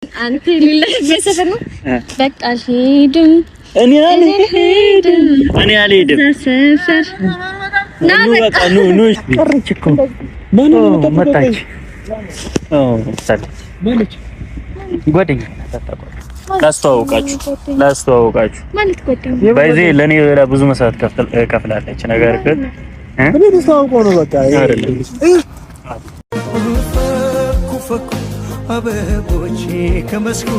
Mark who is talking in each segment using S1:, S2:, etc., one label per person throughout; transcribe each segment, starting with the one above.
S1: አንተ ሌላበት ሰፈር ነው። በቃ ሄድም
S2: እኔ አልሄድም።
S1: ሰፈር ና በቃ
S2: ኑ ቀረች እኮ መጣች። ማለት ጓደኛ ላስተዋውቃችሁ ማለት ጓደኛ በዚህ ለኔ ብዙ መስዋዕት ከፍላለች። ነገር ግን እኔ ተስተዋውቀው ነው በቃ አይደለም ኩፈኩ አበቦች ከመስኩ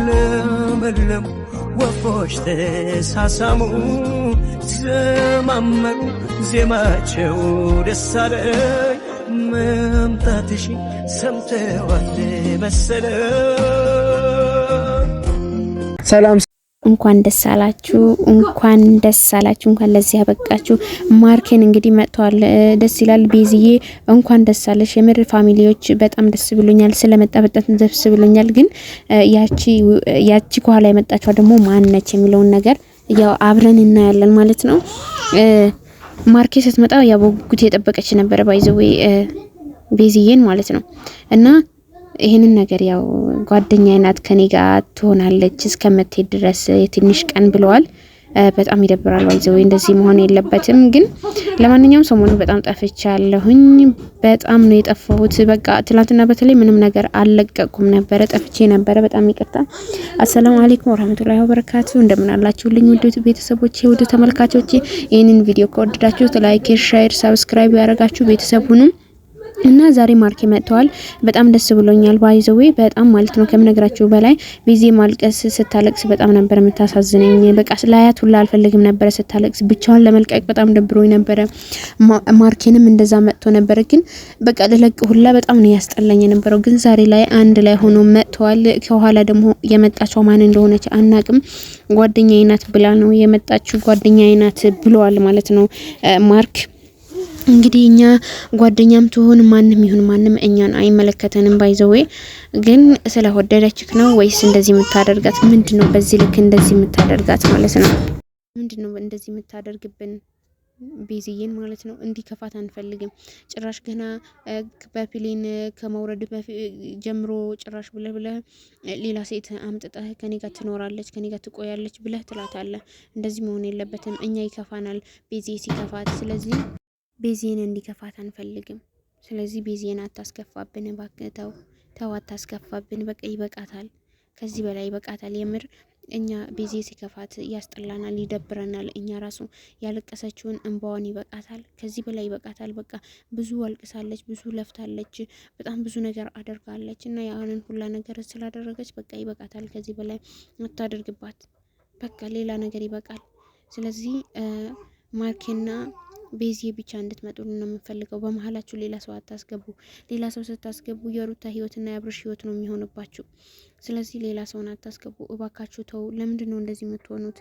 S2: ለመለሙ ወፎች ተሳሳሙ ዘማመሩ ዜማቸው ደስ አለኝ መምጣትሽ ሰምተዋል መሰለኝ። ሰላም
S3: እንኳን ደስ አላችሁ፣ እንኳን ለዚህ ያበቃችሁ። ማርኬን እንግዲህ መጥቷል። ደስ ይላል። ቤዝዬ እንኳን ደስ አለሽ። የምር ፋሚሊዎች በጣም ደስ ብሎኛል። ስለመጣ በጣም ደስ ብሎኛል። ግን ያቺ ከኋላ የመጣችው ደግሞ ማን ነች የሚለውን ነገር ያው አብረን እናያለን ማለት ነው። ማርኬ ስትመጣ ያው በጉጉት የጠበቀች ነበር ባይዘው ቤዝዬን ማለት ነው። እና ይሄንን ነገር ያው ጓደኛዬ ናት ከኔ ጋር ትሆናለች እስከምትሄድ ድረስ የትንሽ ቀን ብለዋል። በጣም ይደብራል ባይዘው እንደዚህ መሆን የለበትም። ግን ለማንኛውም ሰሞኑን በጣም ጠፍቻለሁኝ። በጣም ነው የጠፋሁት። በቃ ትላንትና በተለይ ምንም ነገር አልለቀቅኩም ነበር፣ ጠፍቼ ነበር። በጣም ይቅርታ። አሰላሙ አለይኩም ወራህመቱላሂ ወበረካቱ። እንደምን አላችሁልኝ ውድ ቤተሰቦቼ፣ ውድ ተመልካቾቼ። ይሄንን ቪዲዮ ከወደዳችሁት ላይክ፣ ሼር፣ ሰብስክራይብ ያደርጋችሁ ቤተሰብ ሁኑ። እና ዛሬ ማርኬ መጥቷል። በጣም ደስ ብሎኛል ባይዘው በጣም ማለት ነው ከምነግራችሁ በላይ። ቤዚ ማልቀስ ስታለቅስ በጣም ነበር የምታሳዝነኝ። በቃ ላያት ሁላ አልፈልግም ነበር ስታለቅስ። ብቻዋን ለመልቀቅ በጣም ደብሮኝ ነበር። ማርኬንም እንደዛ መጥቶ ነበር። ግን በቃ ለለቅ ሁላ በጣም ነው ያስጠላኝ የነበረው። ግን ዛሬ ላይ አንድ ላይ ሆኖ መጥቷል። ከኋላ ደግሞ የመጣቸው ማን እንደሆነች አናቅም። ጓደኛዬ ናት ብላ ነው የመጣችው። ጓደኛዬ ናት ብለዋል ማለት ነው ማርክ። እንግዲህ እኛ ጓደኛም ትሆን ማንም ይሁን ማንም እኛን አይመለከተንም። ባይዘው ግን ስለወደደችክ ነው ወይስ እንደዚህ የምታደርጋት? ምንድነው በዚህ ልክ እንደዚህ የምታደርጋት ማለት ነው? ምንድነው እንደዚህ የምታደርግብን ቤዝዬን ማለት ነው? እንዲከፋት አንፈልግም። ጭራሽ ገና በፕሌን ከመውረድ ጀምሮ ጭራሽ ብለህ ሌላ ሴት አምጥተህ ከኔ ጋር ትኖራለች ከኔ ጋር ትቆያለች ብለህ ትላታለህ። እንደዚህ መሆን የለበትም። እኛ ይከፋናል ቤዚ ሲከፋት። ስለዚህ ቤዚን እንዲከፋት አንፈልግም። ስለዚህ ቤዚን አታስከፋብን እባክህ። ተው አታስከፋብን። በቃ ይበቃታል። ከዚህ በላይ ይበቃታል። የምር እኛ ቤዚ ሲከፋት ያስጠላናል፣ ይደብረናል። እኛ ራሱ ያለቀሰችውን እንባዋን ይበቃታል። ከዚህ በላይ ይበቃታል። በቃ ብዙ አልቅሳለች፣ ብዙ ለፍታለች፣ በጣም ብዙ ነገር አድርጋለች። እና ያንን ሁላ ነገር ስላደረገች በቃ ይበቃታል። ከዚህ በላይ አታድርግባት። በቃ ሌላ ነገር ይበቃል። ስለዚህ ማርኬና ቤዚ ብቻ እንድትመጡልን ነው የምንፈልገው። በመሀላችሁ ሌላ ሰው አታስገቡ። ሌላ ሰው ስታስገቡ የሩታ ህይወትና የአብርሽ ህይወት ነው የሚሆንባችሁ። ስለዚህ ሌላ ሰውን አታስገቡ እባካችሁ። ተው። ለምንድን ነው እንደዚህ የምትሆኑት?